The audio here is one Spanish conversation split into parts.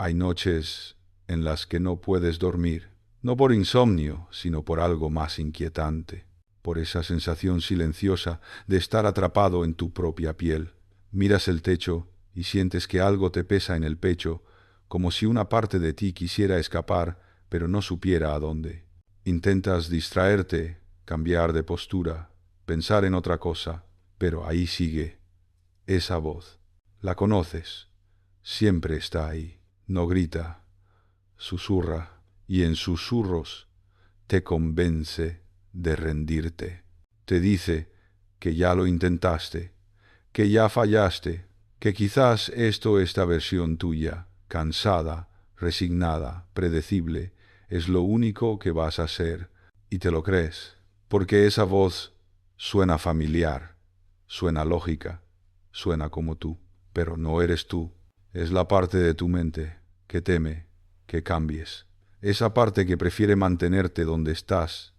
Hay noches en las que no puedes dormir, no por insomnio, sino por algo más inquietante, por esa sensación silenciosa de estar atrapado en tu propia piel. Miras el techo y sientes que algo te pesa en el pecho, como si una parte de ti quisiera escapar, pero no supiera a dónde. Intentas distraerte, cambiar de postura, pensar en otra cosa, pero ahí sigue esa voz. La conoces, siempre está ahí. No grita, susurra, y en susurros te convence de rendirte. Te dice que ya lo intentaste, que ya fallaste, que quizás esta versión tuya, cansada, resignada, predecible, es lo único que vas a ser. Y te lo crees, porque esa voz suena familiar, suena lógica, suena como tú, pero no eres tú. Es la parte de tu mente que teme que cambies. Esa parte que prefiere mantenerte donde estás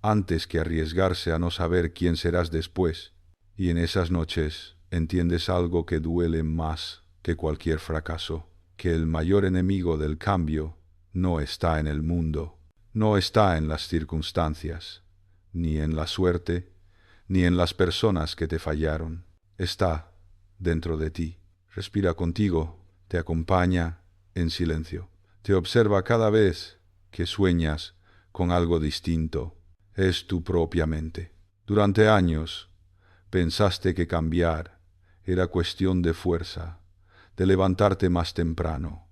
antes que arriesgarse a no saber quién serás después. Y en esas noches entiendes algo que duele más que cualquier fracaso, que el mayor enemigo del cambio no está en el mundo, no está en las circunstancias, ni en la suerte, ni en las personas que te fallaron. Está dentro de ti. Respira contigo, te acompaña en silencio, te observa cada vez que sueñas con algo distinto. Es tu propia mente. Durante años pensaste que cambiar era cuestión de fuerza, de levantarte más temprano,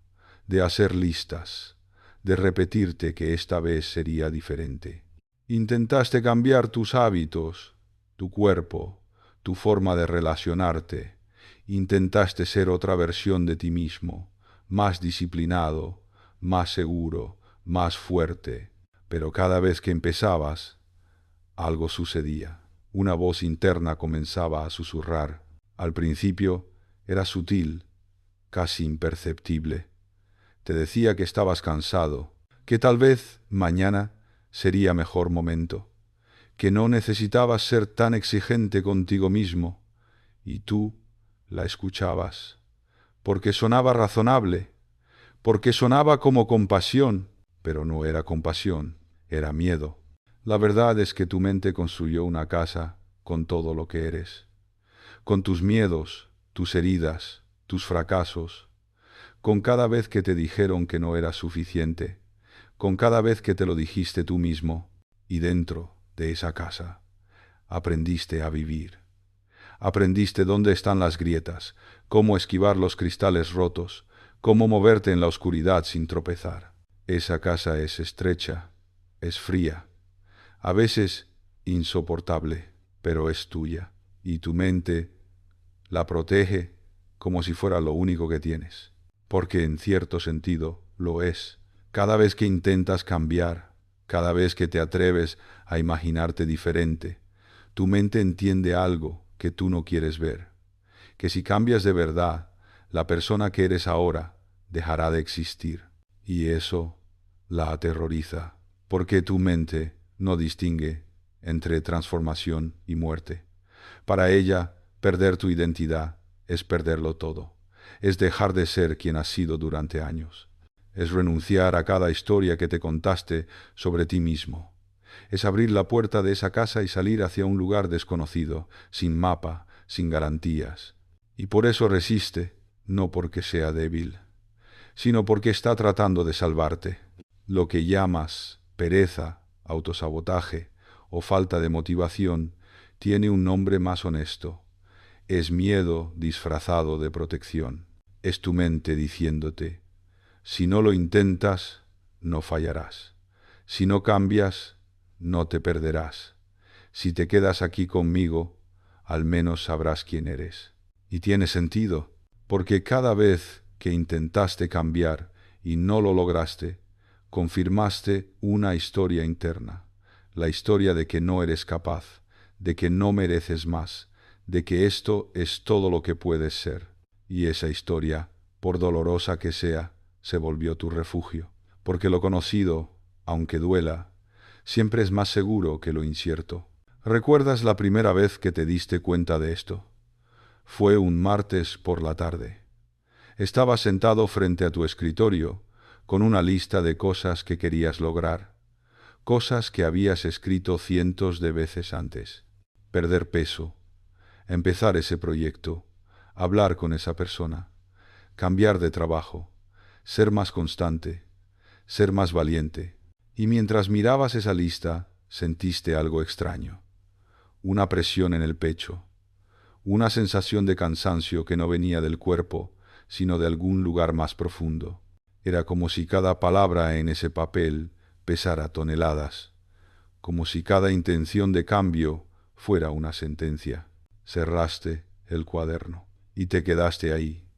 de hacer listas, de repetirte que esta vez sería diferente. Intentaste cambiar tus hábitos, tu cuerpo, tu forma de relacionarte. Intentaste ser otra versión de ti mismo, más disciplinado, más seguro, más fuerte. Pero cada vez que empezabas, algo sucedía. Una voz interna comenzaba a susurrar. Al principio era sutil, casi imperceptible. Te decía que estabas cansado, que tal vez mañana sería mejor momento, que no necesitabas ser tan exigente contigo mismo, y tú la escuchabas, porque sonaba razonable, porque sonaba como compasión, pero no era compasión, era miedo. La verdad es que tu mente construyó una casa con todo lo que eres, con tus miedos, tus heridas, tus fracasos, con cada vez que te dijeron que no eras suficiente, con cada vez que te lo dijiste tú mismo, y dentro de esa casa aprendiste a vivir. Aprendiste dónde están las grietas, cómo esquivar los cristales rotos, cómo moverte en la oscuridad sin tropezar. Esa casa es estrecha, es fría, a veces insoportable, pero es tuya, y tu mente la protege como si fuera lo único que tienes, porque en cierto sentido lo es. Cada vez que intentas cambiar, cada vez que te atreves a imaginarte diferente, tu mente entiende algo que tú no quieres ver, que si cambias de verdad, la persona que eres ahora dejará de existir, y eso la aterroriza, porque tu mente no distingue entre transformación y muerte. Para ella, perder tu identidad es perderlo todo, es dejar de ser quien has sido durante años, es renunciar a cada historia que te contaste sobre ti mismo, es abrir la puerta de esa casa y salir hacia un lugar desconocido, sin mapa, sin garantías. Y por eso resiste, no porque sea débil, sino porque está tratando de salvarte. Lo que llamas pereza, autosabotaje o falta de motivación tiene un nombre más honesto. Es miedo disfrazado de protección. Es tu mente diciéndote, si no lo intentas, no fallarás. Si no cambias, no te perderás. Si te quedas aquí conmigo, al menos sabrás quién eres. Y tiene sentido, porque cada vez que intentaste cambiar y no lo lograste, confirmaste una historia interna, la historia de que no eres capaz, de que no mereces más, de que esto es todo lo que puedes ser. Y esa historia, por dolorosa que sea, se volvió tu refugio, porque lo conocido, aunque duela, siempre es más seguro que lo incierto. ¿Recuerdas la primera vez que te diste cuenta de esto? Fue un martes por la tarde. Estabas sentado frente a tu escritorio, con una lista de cosas que querías lograr, cosas que habías escrito cientos de veces antes. Perder peso, empezar ese proyecto, hablar con esa persona, cambiar de trabajo, ser más constante, ser más valiente. Y mientras mirabas esa lista, sentiste algo extraño, una presión en el pecho, una sensación de cansancio que no venía del cuerpo, sino de algún lugar más profundo. Era como si cada palabra en ese papel pesara toneladas, como si cada intención de cambio fuera una sentencia. Cerraste el cuaderno y te quedaste ahí,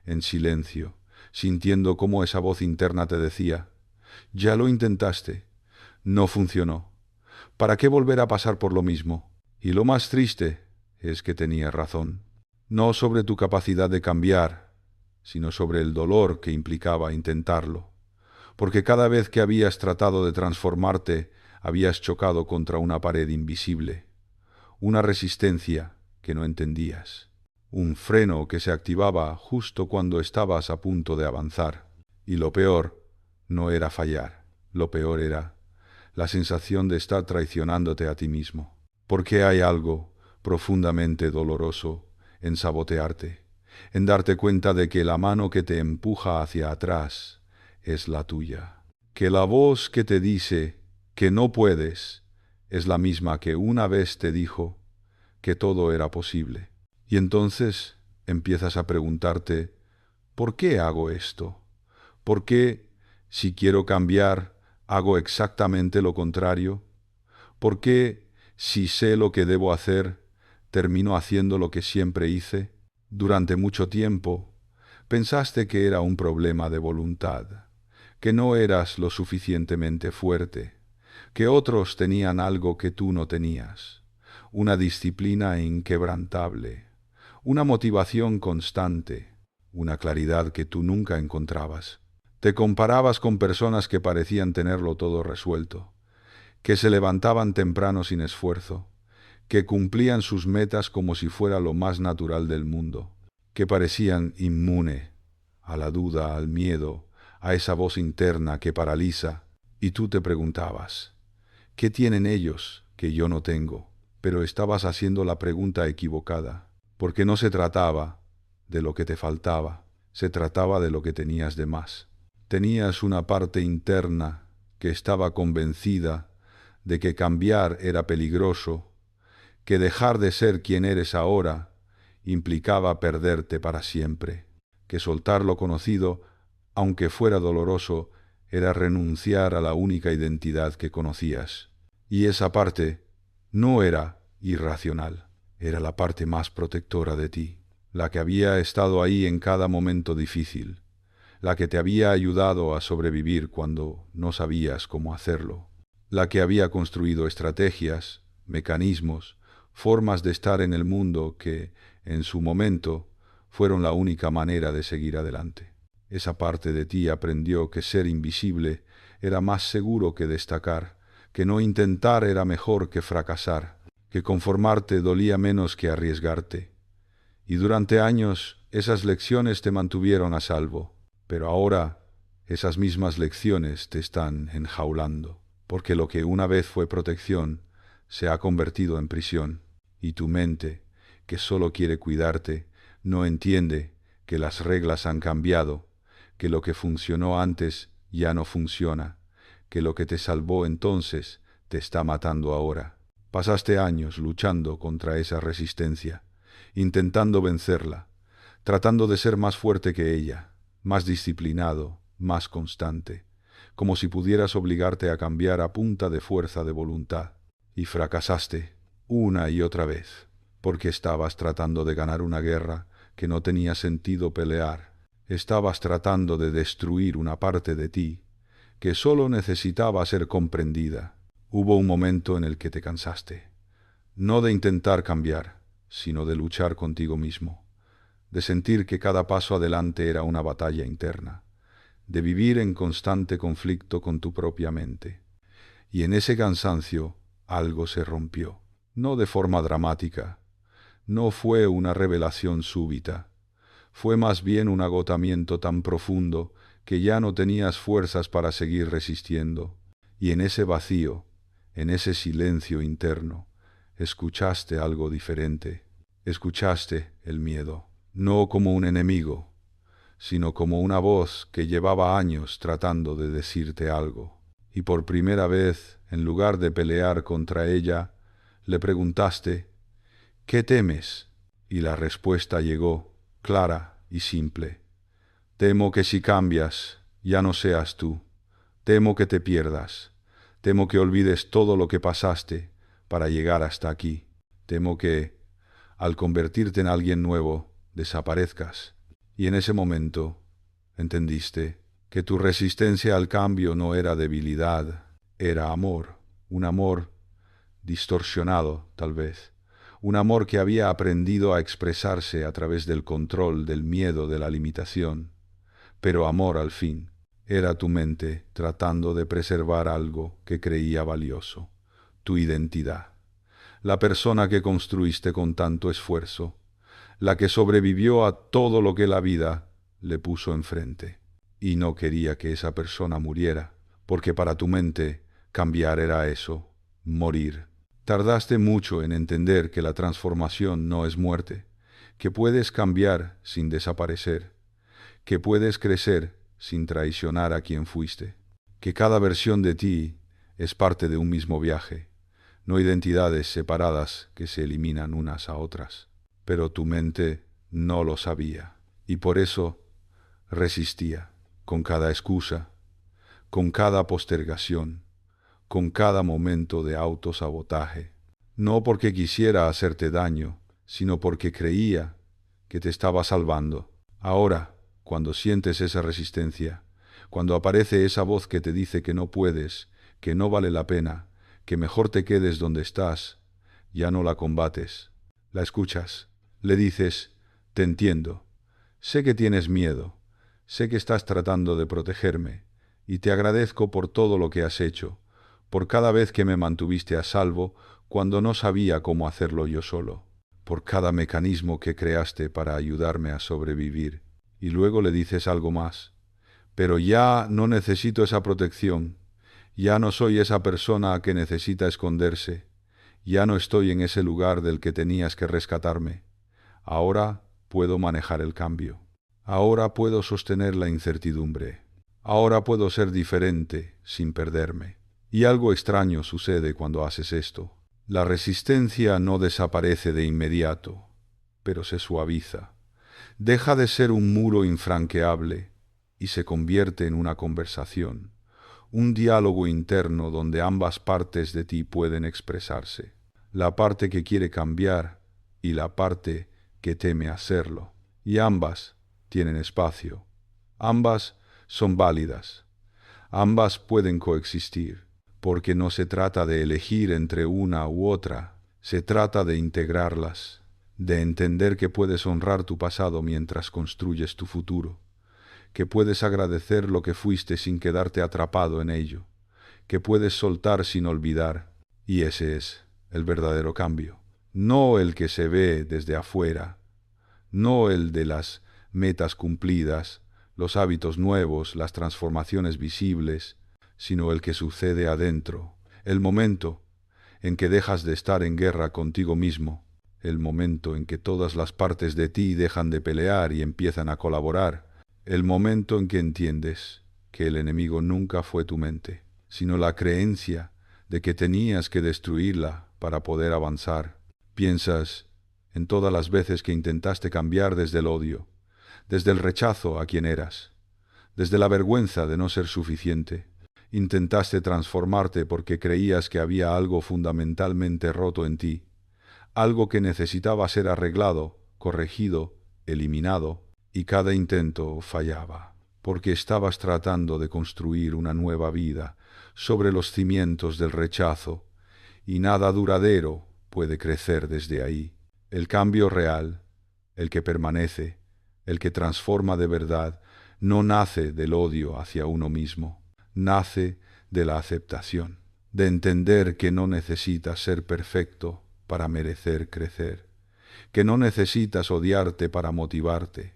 en silencio, sintiendo cómo esa voz interna te decía: ya lo intentaste, no funcionó. ¿Para qué volver a pasar por lo mismo? Y lo más triste es que tenía razón. No sobre tu capacidad de cambiar, sino sobre el dolor que implicaba intentarlo. Porque cada vez que habías tratado de transformarte, habías chocado contra una pared invisible, una resistencia que no entendías, un freno que se activaba justo cuando estabas a punto de avanzar. Y lo peor no era fallar, lo peor era la sensación de estar traicionándote a ti mismo. Porque hay algo profundamente doloroso en sabotearte, en darte cuenta de que la mano que te empuja hacia atrás es la tuya, que la voz que te dice que no puedes es la misma que una vez te dijo que todo era posible. Y entonces empiezas a preguntarte: ¿por qué hago esto? ¿Por qué, si quiero cambiar, hago exactamente lo contrario? ¿Por qué, si sé lo que debo hacer, termino haciendo lo que siempre hice? Durante mucho tiempo, pensaste que era un problema de voluntad, que no eras lo suficientemente fuerte, que otros tenían algo que tú no tenías, una disciplina inquebrantable, una motivación constante, una claridad que tú nunca encontrabas. Te comparabas con personas que parecían tenerlo todo resuelto, que se levantaban temprano sin esfuerzo, que cumplían sus metas como si fuera lo más natural del mundo, que parecían inmune a la duda, al miedo, a esa voz interna que paraliza. Y tú te preguntabas: ¿qué tienen ellos que yo no tengo? Pero estabas haciendo la pregunta equivocada, porque no se trataba de lo que te faltaba, se trataba de lo que tenías de más. Tenías una parte interna que estaba convencida de que cambiar era peligroso, que dejar de ser quien eres ahora implicaba perderte para siempre, que soltar lo conocido, aunque fuera doloroso, era renunciar a la única identidad que conocías. Y esa parte no era irracional, era la parte más protectora de ti, la que había estado ahí en cada momento difícil, la que te había ayudado a sobrevivir cuando no sabías cómo hacerlo, la que había construido estrategias, mecanismos, formas de estar en el mundo que, en su momento, fueron la única manera de seguir adelante. Esa parte de ti aprendió que ser invisible era más seguro que destacar, que no intentar era mejor que fracasar, que conformarte dolía menos que arriesgarte. Y durante años esas lecciones te mantuvieron a salvo, pero ahora esas mismas lecciones te están enjaulando, porque lo que una vez fue protección se ha convertido en prisión, y tu mente, que solo quiere cuidarte, no entiende que las reglas han cambiado, que lo que funcionó antes ya no funciona, que lo que te salvó entonces te está matando ahora. Pasaste años luchando contra esa resistencia, intentando vencerla, tratando de ser más fuerte que ella, más disciplinado, más constante, como si pudieras obligarte a cambiar a punta de fuerza de voluntad. Y fracasaste una y otra vez, porque estabas tratando de ganar una guerra que no tenía sentido pelear. Estabas tratando de destruir una parte de ti que solo necesitaba ser comprendida. Hubo un momento en el que te cansaste, no de intentar cambiar, sino de luchar contigo mismo, de sentir que cada paso adelante era una batalla interna, de vivir en constante conflicto con tu propia mente. Y en ese cansancio algo se rompió, no de forma dramática, no fue una revelación súbita, Fue más bien un agotamiento tan profundo que ya no tenías fuerzas para seguir resistiendo. Y en ese vacío, en ese silencio interno, escuchaste algo diferente. Escuchaste el miedo, no como un enemigo, sino como una voz que llevaba años tratando de decirte algo. Y por primera vez, en lugar de pelear contra ella, le preguntaste, ¿qué temes? Y la respuesta llegó, clara y simple. Temo que si cambias, ya no seas tú. Temo que te pierdas. Temo que olvides todo lo que pasaste para llegar hasta aquí. Temo que, al convertirte en alguien nuevo, desaparezcas. Y en ese momento entendiste que tu resistencia al cambio no era debilidad, era amor, un amor distorsionado, tal vez, un amor que había aprendido a expresarse a través del control, del miedo, de la limitación, pero amor al fin. Era tu mente tratando de preservar algo que creía valioso, tu identidad, la persona que construiste con tanto esfuerzo, la que sobrevivió a todo lo que la vida le puso enfrente. Y no quería que esa persona muriera, porque para tu mente cambiar era eso, morir. Tardaste mucho en entender que la transformación no es muerte, que puedes cambiar sin desaparecer, que puedes crecer sin traicionar a quien fuiste, que cada versión de ti es parte de un mismo viaje, no identidades separadas que se eliminan unas a otras. Pero tu mente no lo sabía, y por eso resistía, con cada excusa, con cada postergación, con cada momento de autosabotaje, no porque quisiera hacerte daño, sino porque creía que te estaba salvando. Ahora, cuando sientes esa resistencia, cuando aparece esa voz que te dice que no puedes, que no vale la pena, que mejor te quedes donde estás, ya no la combates, la escuchas, le dices, te entiendo, sé que tienes miedo, sé que estás tratando de protegerme, y te agradezco por todo lo que has hecho, por cada vez que me mantuviste a salvo cuando no sabía cómo hacerlo yo solo, por cada mecanismo que creaste para ayudarme a sobrevivir. Y luego le dices algo más. Pero ya no necesito esa protección, ya no soy esa persona que necesita esconderse, ya no estoy en ese lugar del que tenías que rescatarme. Ahora puedo manejar el cambio. Ahora puedo sostener la incertidumbre. Ahora puedo ser diferente sin perderme. Y algo extraño sucede cuando haces esto. La resistencia no desaparece de inmediato, pero se suaviza. Deja de ser un muro infranqueable y se convierte en una conversación, un diálogo interno donde ambas partes de ti pueden expresarse, la parte que quiere cambiar y la parte que teme hacerlo. Y ambas tienen espacio, ambas son válidas, ambas pueden coexistir, porque no se trata de elegir entre una u otra, se trata de integrarlas, de entender que puedes honrar tu pasado mientras construyes tu futuro, que puedes agradecer lo que fuiste sin quedarte atrapado en ello, que puedes soltar sin olvidar, y ese es el verdadero cambio, no el que se ve desde afuera, no el de las metas cumplidas, los hábitos nuevos, las transformaciones visibles, sino el que sucede adentro, el momento en que dejas de estar en guerra contigo mismo, el momento en que todas las partes de ti dejan de pelear y empiezan a colaborar, el momento en que entiendes que el enemigo nunca fue tu mente, sino la creencia de que tenías que destruirla para poder avanzar. Piensas en todas las veces que intentaste cambiar desde el odio, desde el rechazo a quien eras, desde la vergüenza de no ser suficiente. Intentaste transformarte porque creías que había algo fundamentalmente roto en ti, algo que necesitaba ser arreglado, corregido, eliminado, y cada intento fallaba, porque estabas tratando de construir una nueva vida sobre los cimientos del rechazo, y nada duradero puede crecer desde ahí. El cambio real, el que permanece, el que transforma de verdad, no nace del odio hacia uno mismo, nace de la aceptación, de entender que no necesitas ser perfecto para merecer crecer, que no necesitas odiarte para motivarte,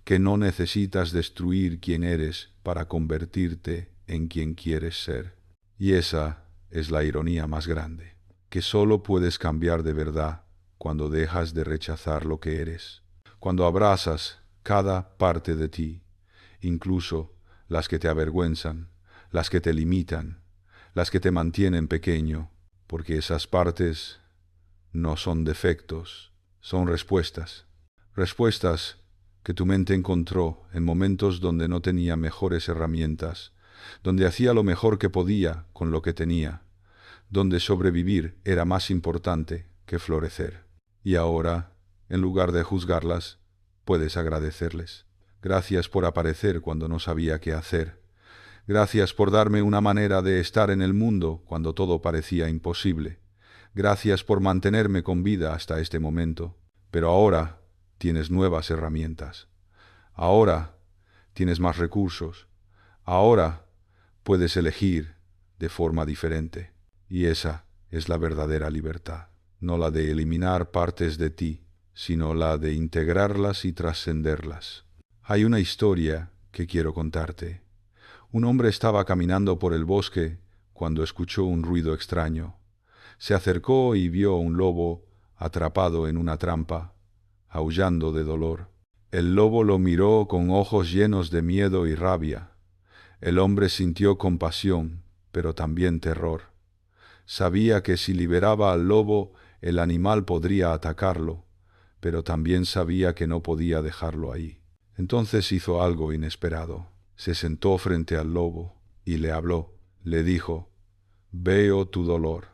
que no necesitas destruir quien eres para convertirte en quien quieres ser. Y esa es la ironía más grande, que solo puedes cambiar de verdad cuando dejas de rechazar lo que eres, cuando abrazas cada parte de ti, incluso las que te avergüenzan, las que te limitan, las que te mantienen pequeño, porque esas partes no son defectos, son respuestas. Respuestas que tu mente encontró en momentos donde no tenía mejores herramientas, donde hacía lo mejor que podía con lo que tenía, donde sobrevivir era más importante que florecer. Y ahora, en lugar de juzgarlas, puedes agradecerles. Gracias por aparecer cuando no sabía qué hacer. Gracias por darme una manera de estar en el mundo cuando todo parecía imposible. Gracias por mantenerme con vida hasta este momento. Pero ahora tienes nuevas herramientas. Ahora tienes más recursos. Ahora puedes elegir de forma diferente. Y esa es la verdadera libertad. No la de eliminar partes de ti, sino la de integrarlas y trascenderlas. Hay una historia que quiero contarte. Un hombre estaba caminando por el bosque cuando escuchó un ruido extraño. Se acercó y vio a un lobo atrapado en una trampa, aullando de dolor. El lobo lo miró con ojos llenos de miedo y rabia. El hombre sintió compasión, pero también terror. Sabía que si liberaba al lobo, el animal podría atacarlo, pero también sabía que no podía dejarlo ahí. Entonces hizo algo inesperado. Se sentó frente al lobo y le habló. Le dijo: «Veo tu dolor,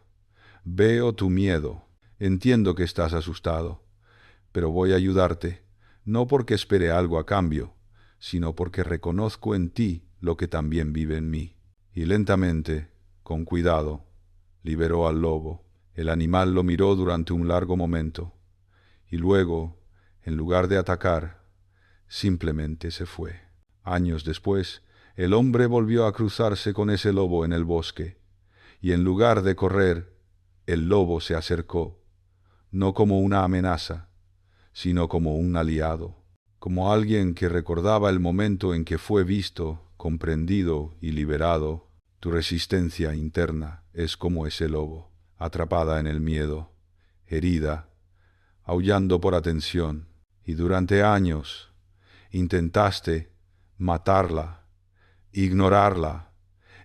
veo tu miedo, entiendo que estás asustado, pero voy a ayudarte, no porque espere algo a cambio, sino porque reconozco en ti lo que también vive en mí». Y lentamente, con cuidado, liberó al lobo. El animal lo miró durante un largo momento, y luego, en lugar de atacar, simplemente se fue. Años después, el hombre volvió a cruzarse con ese lobo en el bosque, y en lugar de correr, el lobo se acercó, no como una amenaza, sino como un aliado, como alguien que recordaba el momento en que fue visto, comprendido y liberado. Tu resistencia interna es como ese lobo, atrapada en el miedo, herida, aullando por atención, y durante años intentaste matarla, ignorarla,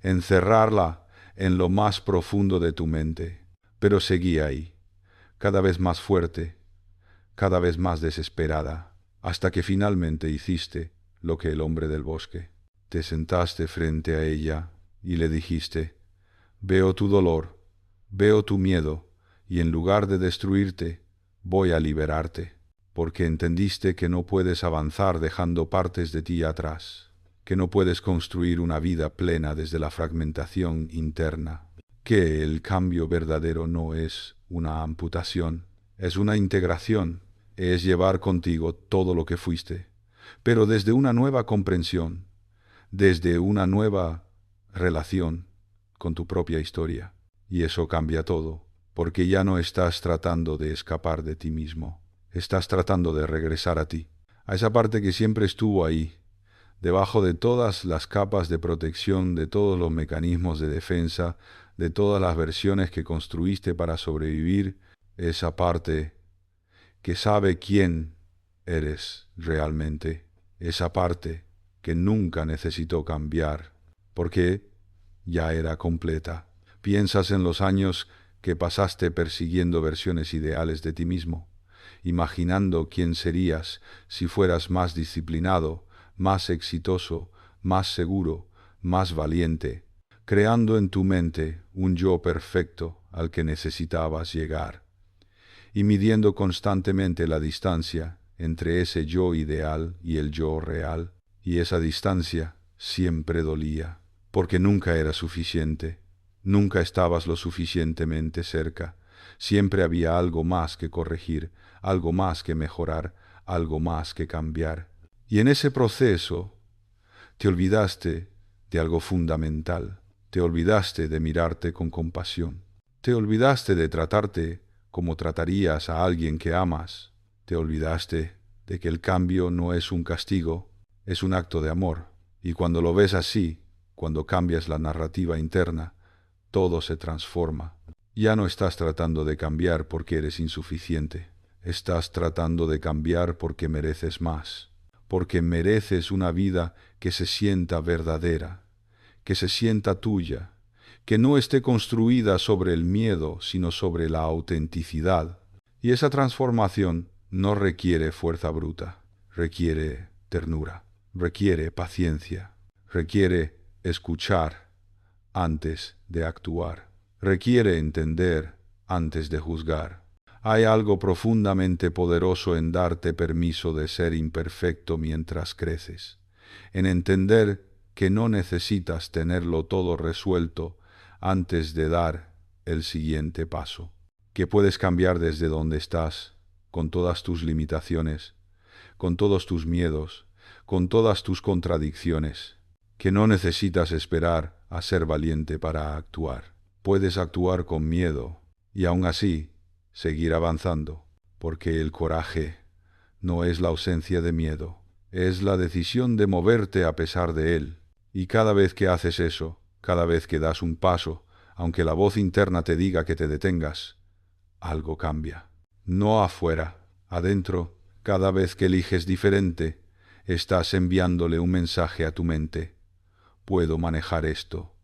encerrarla en lo más profundo de tu mente, pero seguía ahí, cada vez más fuerte, cada vez más desesperada, hasta que finalmente hiciste lo que el hombre del bosque. Te sentaste frente a ella y le dijiste: «Veo tu dolor, veo tu miedo, y en lugar de destruirte, voy a liberarte», porque entendiste que no puedes avanzar dejando partes de ti atrás, que no puedes construir una vida plena desde la fragmentación interna, que el cambio verdadero no es una amputación, es una integración, es llevar contigo todo lo que fuiste, pero desde una nueva comprensión, desde una nueva relación con tu propia historia. Y eso cambia todo, porque ya no estás tratando de escapar de ti mismo, estás tratando de regresar a ti, a esa parte que siempre estuvo ahí, debajo de todas las capas de protección, de todos los mecanismos de defensa, de todas las versiones que construiste para sobrevivir, esa parte que sabe quién eres realmente, esa parte que nunca necesitó cambiar, porque ya era completa. Piensas en los años que pasaste persiguiendo versiones ideales de ti mismo, imaginando quién serías si fueras más disciplinado, más exitoso, más seguro, más valiente, creando en tu mente un yo perfecto al que necesitabas llegar, y midiendo constantemente la distancia entre ese yo ideal y el yo real, y esa distancia siempre dolía, porque nunca era suficiente, nunca estabas lo suficientemente cerca, siempre había algo más que corregir, algo más que mejorar, algo más que cambiar. Y en ese proceso te olvidaste de algo fundamental, te olvidaste de mirarte con compasión, te olvidaste de tratarte como tratarías a alguien que amas, te olvidaste de que el cambio no es un castigo, es un acto de amor. Y cuando lo ves así, cuando cambias la narrativa interna, todo se transforma. Ya no estás tratando de cambiar porque eres insuficiente. Estás tratando de cambiar porque mereces más. Porque mereces una vida que se sienta verdadera, que se sienta tuya, que no esté construida sobre el miedo, sino sobre la autenticidad. Y esa transformación no requiere fuerza bruta, requiere ternura, requiere paciencia, requiere escuchar antes de actuar, requiere entender antes de juzgar. Hay algo profundamente poderoso en darte permiso de ser imperfecto mientras creces, en entender que no necesitas tenerlo todo resuelto antes de dar el siguiente paso, que puedes cambiar desde donde estás, con todas tus limitaciones, con todos tus miedos, con todas tus contradicciones, que no necesitas esperar a ser valiente para actuar. Puedes actuar con miedo y aún así seguir avanzando, porque el coraje no es la ausencia de miedo, es la decisión de moverte a pesar de él. Y cada vez que haces eso, cada vez que das un paso, aunque la voz interna te diga que te detengas, algo cambia. No afuera, adentro, cada vez que eliges diferente, estás enviándole un mensaje a tu mente. Puedo manejar esto,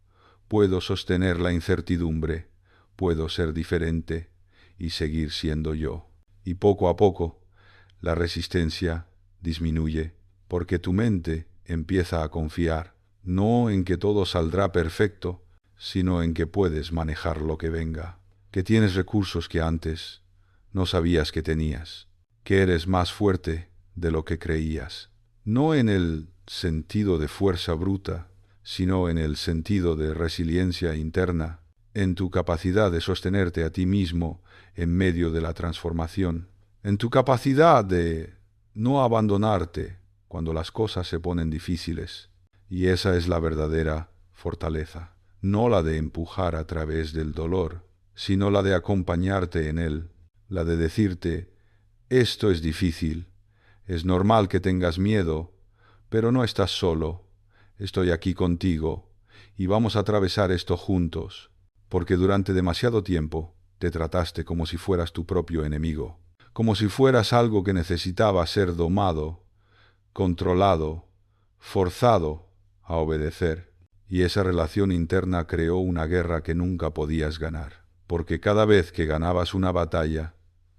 puedo sostener la incertidumbre, puedo ser diferente y seguir siendo yo. Y poco a poco, la resistencia disminuye, porque tu mente empieza a confiar, no en que todo saldrá perfecto, sino en que puedes manejar lo que venga, que tienes recursos que antes no sabías que tenías, que eres más fuerte de lo que creías, no en el sentido de fuerza bruta, sino en el sentido de resiliencia interna, en tu capacidad de sostenerte a ti mismo en medio de la transformación, en tu capacidad de no abandonarte cuando las cosas se ponen difíciles. Y esa es la verdadera fortaleza, no la de empujar a través del dolor, sino la de acompañarte en él, la de decirte, esto es difícil, es normal que tengas miedo, pero no estás solo, estoy aquí contigo, y vamos a atravesar esto juntos, porque durante demasiado tiempo te trataste como si fueras tu propio enemigo, como si fueras algo que necesitaba ser domado, controlado, forzado a obedecer. Y esa relación interna creó una guerra que nunca podías ganar, porque cada vez que ganabas una batalla,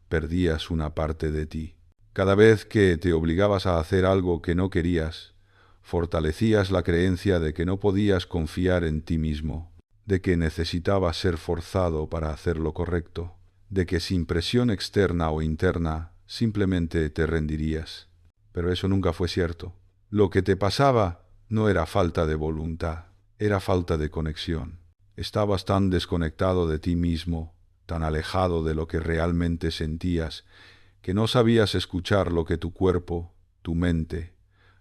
perdías una parte de ti. Cada vez que te obligabas a hacer algo que no querías, fortalecías la creencia de que no podías confiar en ti mismo, de que necesitabas ser forzado para hacer lo correcto, de que sin presión externa o interna simplemente te rendirías. Pero eso nunca fue cierto. Lo que te pasaba no era falta de voluntad, era falta de conexión. Estabas tan desconectado de ti mismo, tan alejado de lo que realmente sentías, que no sabías escuchar lo que tu cuerpo, tu mente,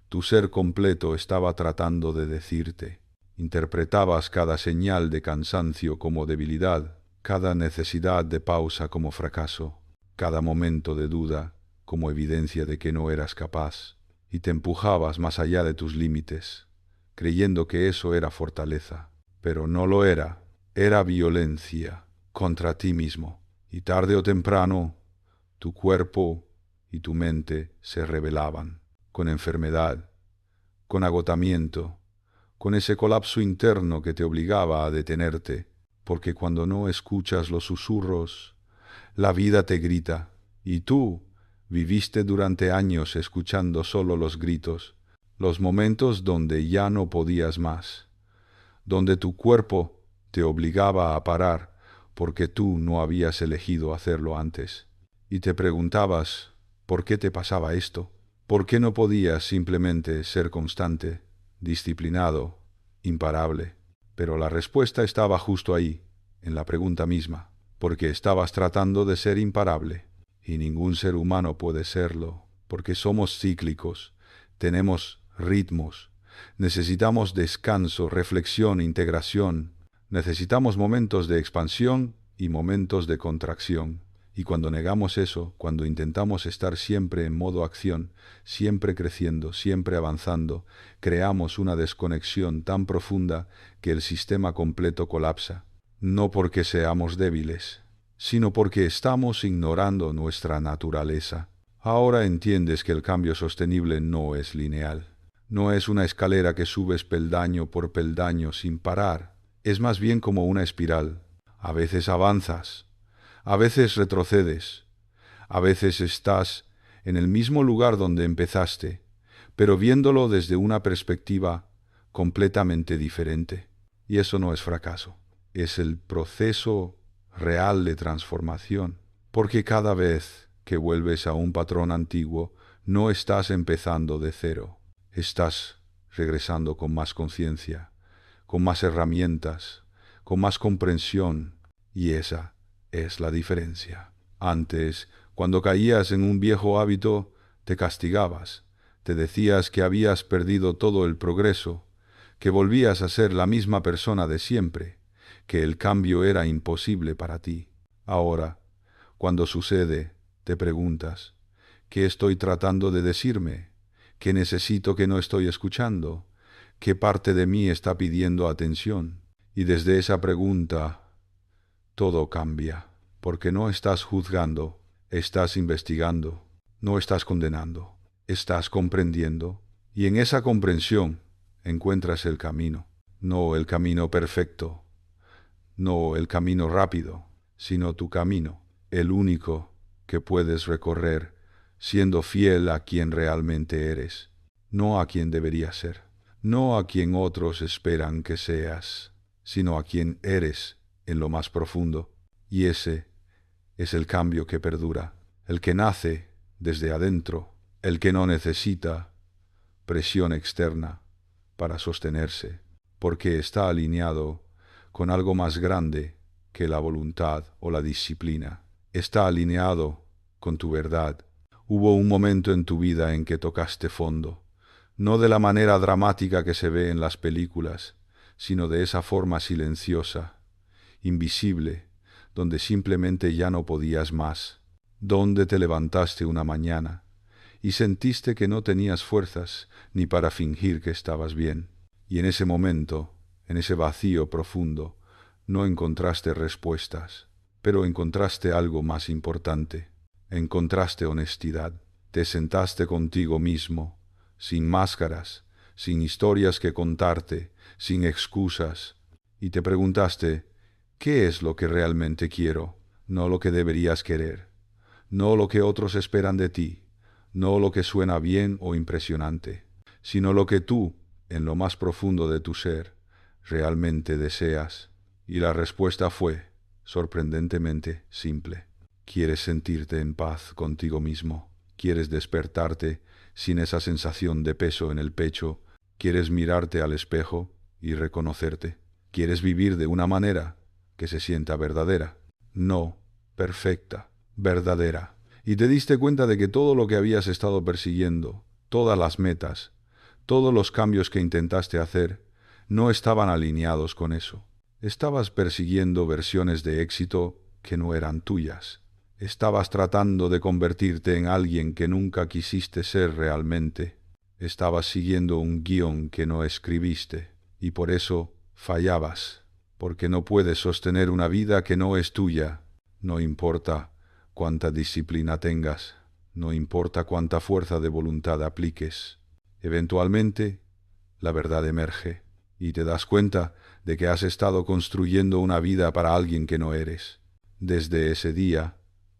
tu ser completo estaba tratando de decirte. Interpretabas cada señal de cansancio como debilidad, cada necesidad de pausa como fracaso, cada momento de duda como evidencia de que no eras capaz, y te empujabas más allá de tus límites, creyendo que eso era fortaleza, pero no lo era, era violencia contra ti mismo, y tarde o temprano tu cuerpo y tu mente se rebelaban, con enfermedad, con agotamiento, con ese colapso interno que te obligaba a detenerte, porque cuando no escuchas los susurros, la vida te grita, y tú viviste durante años escuchando solo los gritos, los momentos donde ya no podías más, donde tu cuerpo te obligaba a parar porque tú no habías elegido hacerlo antes. Y te preguntabas, ¿por qué te pasaba esto? ¿Por qué no podías simplemente ser constante, disciplinado, imparable? Pero la respuesta estaba justo ahí, en la pregunta misma, porque estabas tratando de ser imparable, y ningún ser humano puede serlo, porque somos cíclicos, tenemos ritmos, necesitamos descanso, reflexión, integración, necesitamos momentos de expansión y momentos de contracción. Y cuando negamos eso, cuando intentamos estar siempre en modo acción, siempre creciendo, siempre avanzando, creamos una desconexión tan profunda que el sistema completo colapsa. No porque seamos débiles, sino porque estamos ignorando nuestra naturaleza. Ahora entiendes que el cambio sostenible no es lineal. No es una escalera que subes peldaño por peldaño sin parar. Es más bien como una espiral. A veces avanzas, a veces retrocedes, a veces estás en el mismo lugar donde empezaste, pero viéndolo desde una perspectiva completamente diferente. Y eso no es fracaso, es el proceso real de transformación, porque cada vez que vuelves a un patrón antiguo, no estás empezando de cero, estás regresando con más conciencia, con más herramientas, con más comprensión, y esa es la diferencia. Antes, cuando caías en un viejo hábito, te castigabas, te decías que habías perdido todo el progreso, que volvías a ser la misma persona de siempre, que el cambio era imposible para ti. Ahora, cuando sucede, te preguntas, ¿qué estoy tratando de decirme? ¿Qué necesito que no estoy escuchando? ¿Qué parte de mí está pidiendo atención? Y desde esa pregunta, todo cambia, porque no estás juzgando, estás investigando, no estás condenando, estás comprendiendo, y en esa comprensión encuentras el camino, no el camino perfecto, no el camino rápido, sino tu camino, el único que puedes recorrer siendo fiel a quien realmente eres, no a quien deberías ser, no a quien otros esperan que seas, sino a quien eres en lo más profundo. Y ese es el cambio que perdura, el que nace desde adentro, el que no necesita presión externa para sostenerse, porque está alineado con algo más grande que la voluntad o la disciplina. Está alineado con tu verdad. Hubo un momento en tu vida en que tocaste fondo, no de la manera dramática que se ve en las películas, sino de esa forma silenciosa, invisible, donde simplemente ya no podías más, donde te levantaste una mañana y sentiste que no tenías fuerzas ni para fingir que estabas bien. Y en ese momento, en ese vacío profundo, no encontraste respuestas, pero encontraste algo más importante. Encontraste honestidad. Te sentaste contigo mismo, sin máscaras, sin historias que contarte, sin excusas, y te preguntaste, ¿qué es lo que realmente quiero? No lo que deberías querer, no lo que otros esperan de ti, no lo que suena bien o impresionante, sino lo que tú, en lo más profundo de tu ser, realmente deseas. Y la respuesta fue, sorprendentemente, simple. Quieres sentirte en paz contigo mismo, quieres despertarte sin esa sensación de peso en el pecho, quieres mirarte al espejo y reconocerte, quieres vivir de una manera que se sienta verdadera, no perfecta, verdadera. Y te diste cuenta de que todo lo que habías estado persiguiendo, todas las metas, todos los cambios que intentaste hacer, no estaban alineados con eso. Estabas persiguiendo versiones de éxito que no eran tuyas. Estabas tratando de convertirte en alguien que nunca quisiste ser realmente. Estabas siguiendo un guión que no escribiste, y por eso fallabas, porque no puedes sostener una vida que no es tuya, no importa cuánta disciplina tengas, no importa cuánta fuerza de voluntad apliques. Eventualmente, la verdad emerge, y te das cuenta de que has estado construyendo una vida para alguien que no eres. Desde ese día,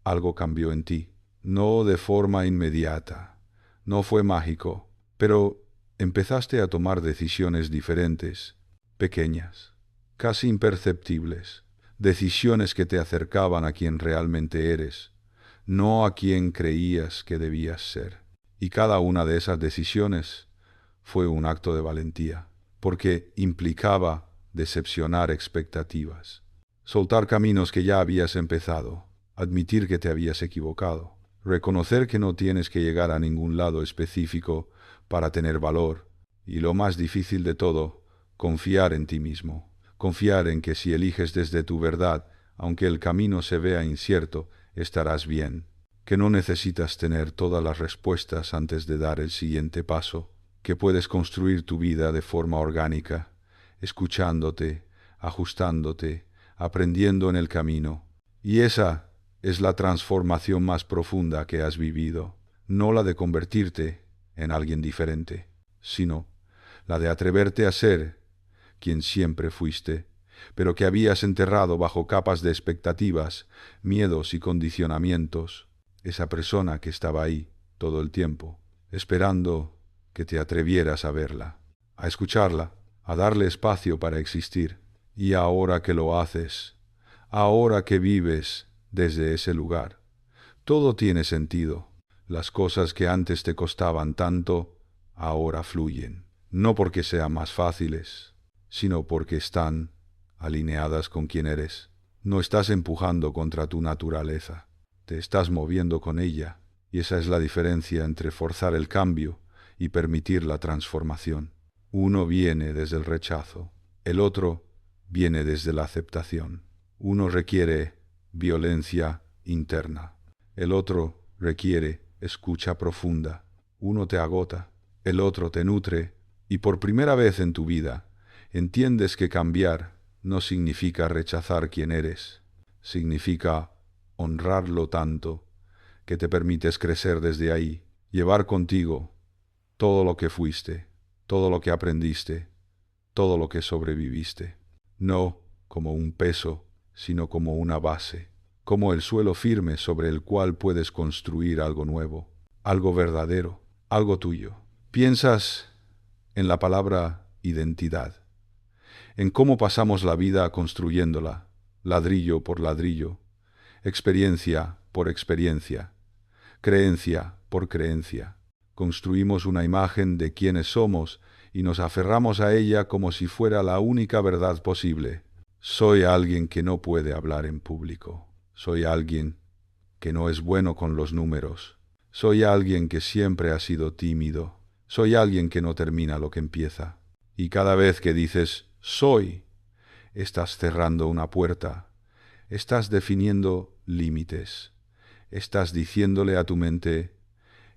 algo cambió en ti, no de forma inmediata, no fue mágico, pero empezaste a tomar decisiones diferentes, pequeñas, casi imperceptibles, decisiones que te acercaban a quien realmente eres, no a quien creías que debías ser. Y cada una de esas decisiones fue un acto de valentía, porque implicaba decepcionar expectativas, soltar caminos que ya habías empezado, admitir que te habías equivocado, reconocer que no tienes que llegar a ningún lado específico para tener valor, y lo más difícil de todo, confiar en ti mismo, confiar en que si eliges desde tu verdad, aunque el camino se vea incierto, estarás bien, que no necesitas tener todas las respuestas antes de dar el siguiente paso, que puedes construir tu vida de forma orgánica, escuchándote, ajustándote, aprendiendo en el camino. Y esa es la transformación más profunda que has vivido, no la de convertirte en alguien diferente, sino la de atreverte a ser quien siempre fuiste, pero que habías enterrado bajo capas de expectativas, miedos y condicionamientos, esa persona que estaba ahí todo el tiempo, esperando que te atrevieras a verla, a escucharla, a darle espacio para existir. Y ahora que lo haces, ahora que vives desde ese lugar, todo tiene sentido. Las cosas que antes te costaban tanto, ahora fluyen, no porque sean más fáciles, sino porque están alineadas con quien eres. No estás empujando contra tu naturaleza, te estás moviendo con ella, y esa es la diferencia entre forzar el cambio y permitir la transformación. Uno viene desde el rechazo, el otro viene desde la aceptación. Uno requiere violencia interna, el otro requiere escucha profunda. Uno te agota, el otro te nutre, y por primera vez en tu vida entiendes que cambiar no significa rechazar quien eres, significa honrarlo tanto que te permites crecer desde ahí, llevar contigo todo lo que fuiste, todo lo que aprendiste, todo lo que sobreviviste, no como un peso, sino como una base, como el suelo firme sobre el cual puedes construir algo nuevo, algo verdadero, algo tuyo. Piensas en la palabra identidad, en cómo pasamos la vida construyéndola, ladrillo por ladrillo, experiencia por experiencia, creencia por creencia. Construimos una imagen de quiénes somos y nos aferramos a ella como si fuera la única verdad posible. Soy alguien que no puede hablar en público. Soy alguien que no es bueno con los números. Soy alguien que siempre ha sido tímido. Soy alguien que no termina lo que empieza. Y cada vez que dices soy, estás cerrando una puerta. Estás definiendo límites. Estás diciéndole a tu mente,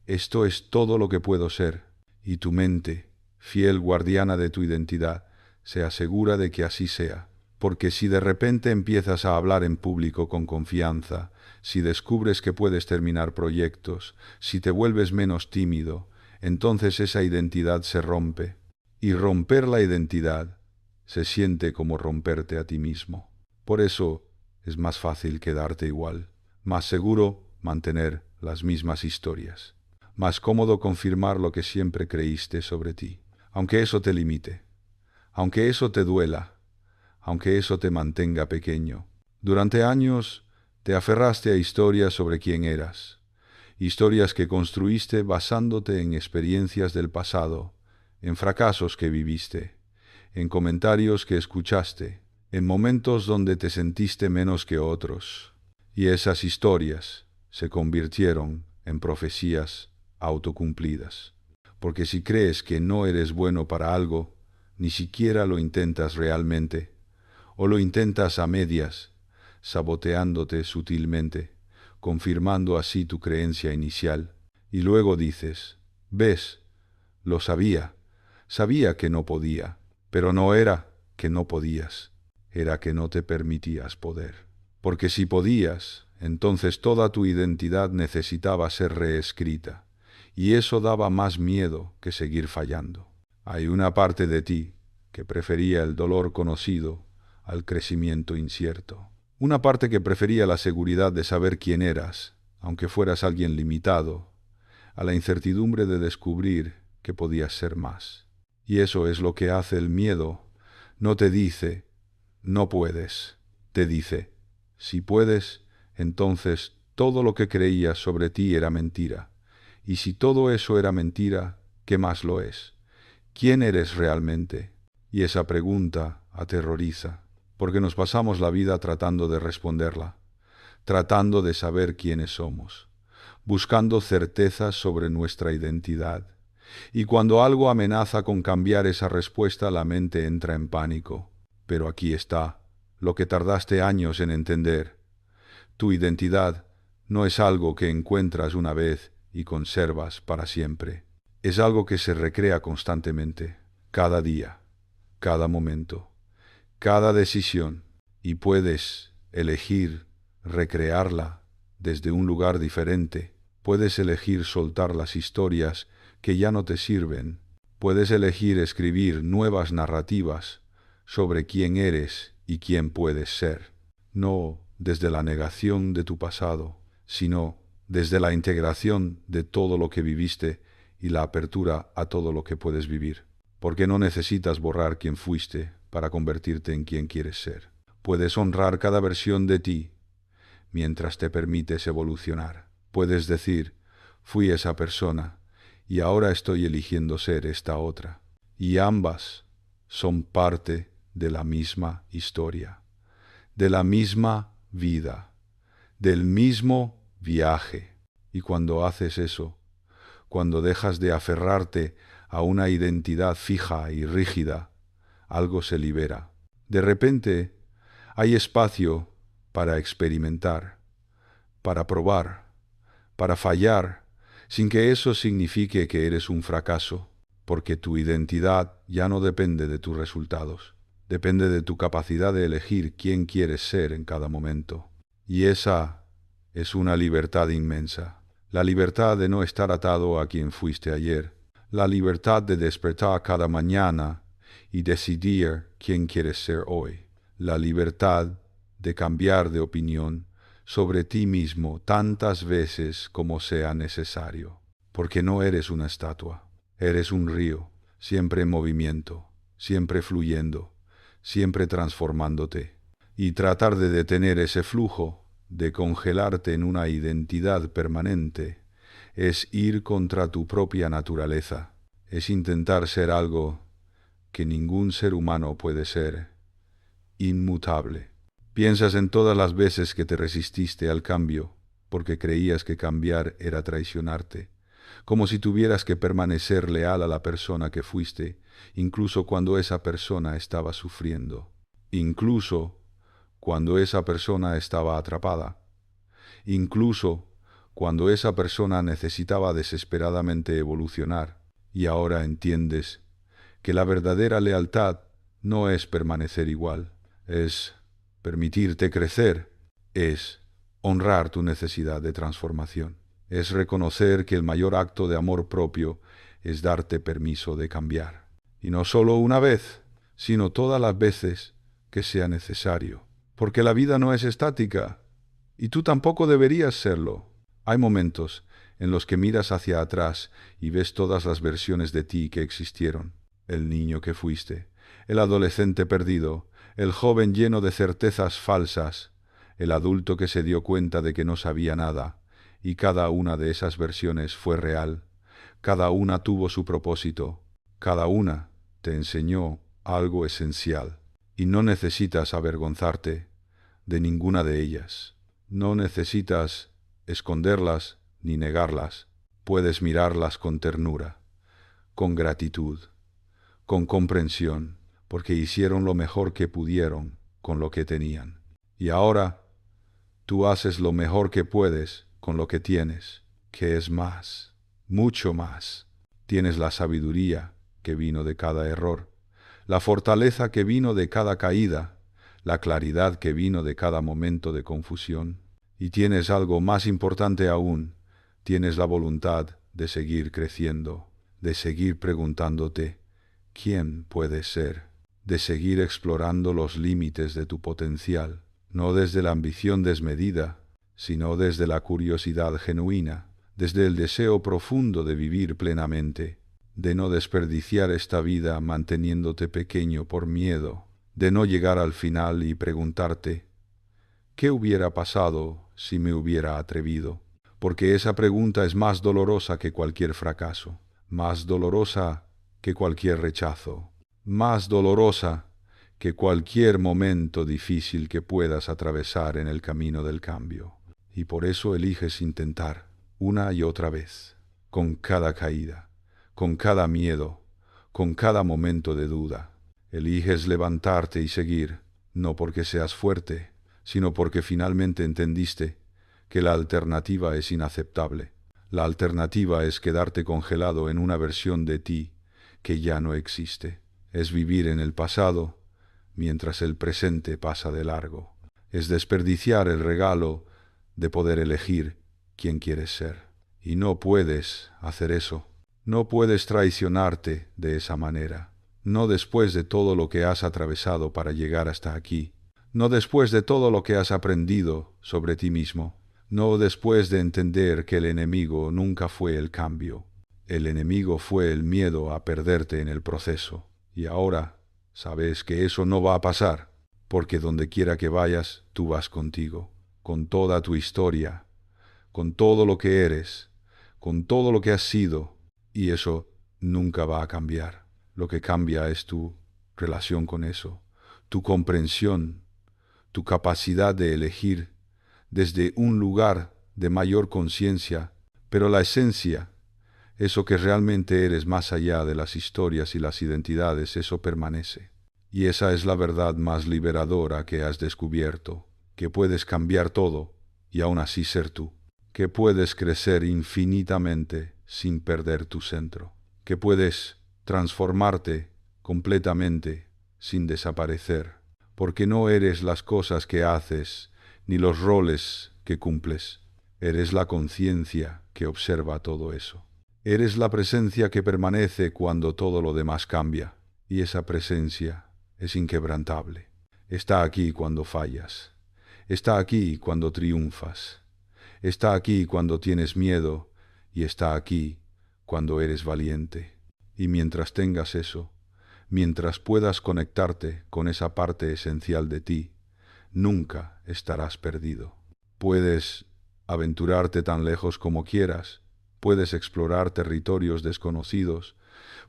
esto es todo lo que puedo ser, y tu mente, fiel guardiana de tu identidad, se asegura de que así sea. Porque si de repente empiezas a hablar en público con confianza, si descubres que puedes terminar proyectos, si te vuelves menos tímido, entonces esa identidad se rompe. Y romper la identidad se siente como romperte a ti mismo. Por eso es más fácil quedarte igual, más seguro mantener las mismas historias, más cómodo confirmar lo que siempre creíste sobre ti, aunque eso te limite, aunque eso te duela, aunque eso te mantenga pequeño. Durante años te aferraste a historias sobre quién eras, historias que construiste basándote en experiencias del pasado, en fracasos que viviste, en comentarios que escuchaste, en momentos donde te sentiste menos que otros. Y esas historias se convirtieron en profecías autocumplidas. Porque si crees que no eres bueno para algo, ni siquiera lo intentas realmente, o lo intentas a medias, saboteándote sutilmente, confirmando así tu creencia inicial, y luego dices, ¿ves? Lo sabía, sabía que no podía, pero no era que no podías, era que no te permitías poder. Porque si podías, entonces toda tu identidad necesitaba ser reescrita, y eso daba más miedo que seguir fallando. Hay una parte de ti que prefería el dolor conocido al crecimiento incierto. Una parte que prefería la seguridad de saber quién eras, aunque fueras alguien limitado, a la incertidumbre de descubrir que podías ser más. Y eso es lo que hace el miedo. No te dice, no puedes. Te dice, si puedes, entonces todo lo que creías sobre ti era mentira. Y si todo eso era mentira, ¿qué más lo es? ¿Quién eres realmente? Y esa pregunta aterroriza, porque nos pasamos la vida tratando de responderla, tratando de saber quiénes somos, buscando certezas sobre nuestra identidad. Y cuando algo amenaza con cambiar esa respuesta, la mente entra en pánico. Pero aquí está lo que tardaste años en entender. Tu identidad no es algo que encuentras una vez y conservas para siempre. Es algo que se recrea constantemente, cada día, cada momento, cada decisión, y puedes elegir recrearla desde un lugar diferente. Puedes elegir soltar las historias que ya no te sirven. Puedes elegir escribir nuevas narrativas sobre quién eres y quién puedes ser, no desde la negación de tu pasado, sino desde la integración de todo lo que viviste y la apertura a todo lo que puedes vivir. Porque no necesitas borrar quién fuiste para convertirte en quien quieres ser. Puedes honrar cada versión de ti mientras te permites evolucionar. Puedes decir, fui esa persona y ahora estoy eligiendo ser esta otra. Y ambas son parte de la misma historia, de la misma vida, del mismo viaje. Y cuando haces eso, cuando dejas de aferrarte a una identidad fija y rígida, algo se libera. De repente, hay espacio para experimentar, para probar, para fallar, sin que eso signifique que eres un fracaso, porque tu identidad ya no depende de tus resultados, depende de tu capacidad de elegir quién quieres ser en cada momento. Y esa es una libertad inmensa, la libertad de no estar atado a quien fuiste ayer, la libertad de despertar cada mañana y decidir quién quieres ser hoy, la libertad de cambiar de opinión sobre ti mismo tantas veces como sea necesario, porque no eres una estatua, eres un río, siempre en movimiento, siempre fluyendo, siempre transformándote. Y tratar de detener ese flujo, de congelarte en una identidad permanente, es ir contra tu propia naturaleza, es intentar ser algo que ningún ser humano puede ser, inmutable. Piensas en todas las veces que te resististe al cambio, porque creías que cambiar era traicionarte, como si tuvieras que permanecer leal a la persona que fuiste, incluso cuando esa persona estaba sufriendo, incluso cuando esa persona estaba atrapada, incluso cuando esa persona necesitaba desesperadamente evolucionar, y ahora entiendes que la verdadera lealtad no es permanecer igual, es permitirte crecer, es honrar tu necesidad de transformación, es reconocer que el mayor acto de amor propio es darte permiso de cambiar. Y no solo una vez, sino todas las veces que sea necesario. Porque la vida no es estática, y tú tampoco deberías serlo. Hay momentos en los que miras hacia atrás y ves todas las versiones de ti que existieron. El niño que fuiste, el adolescente perdido, el joven lleno de certezas falsas, el adulto que se dio cuenta de que no sabía nada, y cada una de esas versiones fue real. Cada una tuvo su propósito, cada una te enseñó algo esencial, y no necesitas avergonzarte de ninguna de ellas. No necesitas esconderlas ni negarlas. Puedes mirarlas con ternura, con gratitud, con comprensión, porque hicieron lo mejor que pudieron con lo que tenían. Y ahora tú haces lo mejor que puedes con lo que tienes, que es más, mucho más. Tienes la sabiduría que vino de cada error, la fortaleza que vino de cada caída, la claridad que vino de cada momento de confusión. Y tienes algo más importante aún, tienes la voluntad de seguir creciendo, de seguir preguntándote, ¿quién puedes ser? De seguir explorando los límites de tu potencial, no desde la ambición desmedida, sino desde la curiosidad genuina, desde el deseo profundo de vivir plenamente, de no desperdiciar esta vida manteniéndote pequeño por miedo, de no llegar al final y preguntarte, ¿qué hubiera pasado si me hubiera atrevido? Porque esa pregunta es más dolorosa que cualquier fracaso, más dolorosa que cualquier rechazo, más dolorosa que cualquier momento difícil que puedas atravesar en el camino del cambio. Y por eso eliges intentar, una y otra vez, con cada caída, con cada miedo, con cada momento de duda. Eliges levantarte y seguir, no porque seas fuerte, sino porque finalmente entendiste que la alternativa es inaceptable. La alternativa es quedarte congelado en una versión de ti que ya no existe. Es vivir en el pasado mientras el presente pasa de largo. Es desperdiciar el regalo de poder elegir quién quieres ser. Y no puedes hacer eso. No puedes traicionarte de esa manera. No después de todo lo que has atravesado para llegar hasta aquí. No después de todo lo que has aprendido sobre ti mismo. No después de entender que el enemigo nunca fue el cambio. El enemigo fue el miedo a perderte en el proceso. Y ahora sabes que eso no va a pasar, porque donde quiera que vayas, tú vas contigo, con toda tu historia, con todo lo que eres, con todo lo que has sido, y eso nunca va a cambiar. Lo que cambia es tu relación con eso, tu comprensión, tu capacidad de elegir desde un lugar de mayor conciencia, pero la esencia, eso que realmente eres más allá de las historias y las identidades, eso permanece. Y esa es la verdad más liberadora que has descubierto, que puedes cambiar todo y aún así ser tú, que puedes crecer infinitamente sin perder tu centro, que puedes transformarte completamente sin desaparecer, porque no eres las cosas que haces ni los roles que cumples, eres la conciencia que observa todo eso. Eres la presencia que permanece cuando todo lo demás cambia, y esa presencia es inquebrantable. Está aquí cuando fallas, está aquí cuando triunfas, está aquí cuando tienes miedo y está aquí cuando eres valiente. Y mientras tengas eso, mientras puedas conectarte con esa parte esencial de ti, nunca estarás perdido. Puedes aventurarte tan lejos como quieras, puedes explorar territorios desconocidos,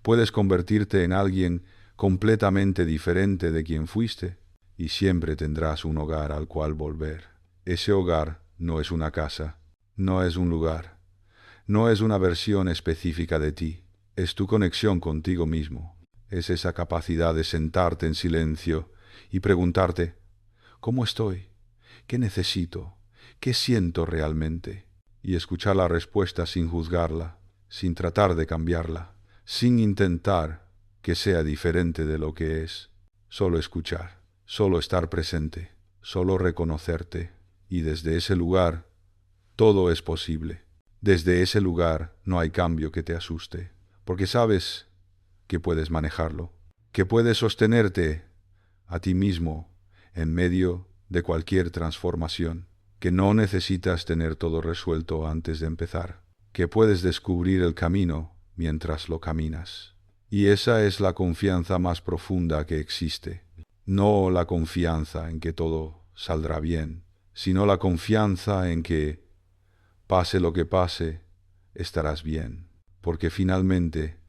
puedes convertirte en alguien completamente diferente de quien fuiste, y siempre tendrás un hogar al cual volver. Ese hogar no es una casa, no es un lugar, no es una versión específica de ti, es tu conexión contigo mismo, es esa capacidad de sentarte en silencio y preguntarte, ¿cómo estoy? ¿Qué necesito? ¿Qué siento realmente? Y escuchar la respuesta sin juzgarla, sin tratar de cambiarla, sin intentar que sea diferente de lo que es. Solo escuchar, solo estar presente, solo reconocerte. Y desde ese lugar, todo es posible. Desde ese lugar no hay cambio que te asuste, porque sabes que puedes manejarlo, que puedes sostenerte a ti mismo en medio de cualquier transformación, que no necesitas tener todo resuelto antes de empezar, que puedes descubrir el camino mientras lo caminas. Y esa es la confianza más profunda que existe. No la confianza en que todo saldrá bien, sino la confianza en que, pase lo que pase, estarás bien, porque finalmente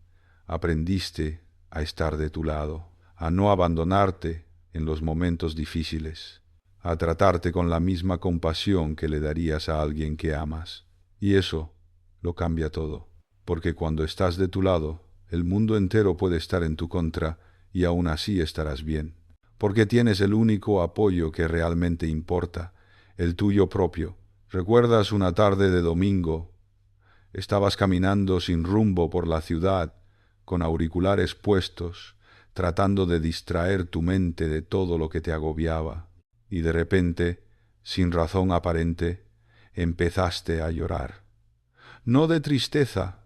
aprendiste a estar de tu lado, a no abandonarte en los momentos difíciles, a tratarte con la misma compasión que le darías a alguien que amas. Y eso lo cambia todo, porque cuando estás de tu lado, el mundo entero puede estar en tu contra y aún así estarás bien, porque tienes el único apoyo que realmente importa, el tuyo propio. ¿Recuerdas una tarde de domingo? Estabas caminando sin rumbo por la ciudad, con auriculares puestos, tratando de distraer tu mente de todo lo que te agobiaba, y de repente, sin razón aparente, empezaste a llorar. No de tristeza,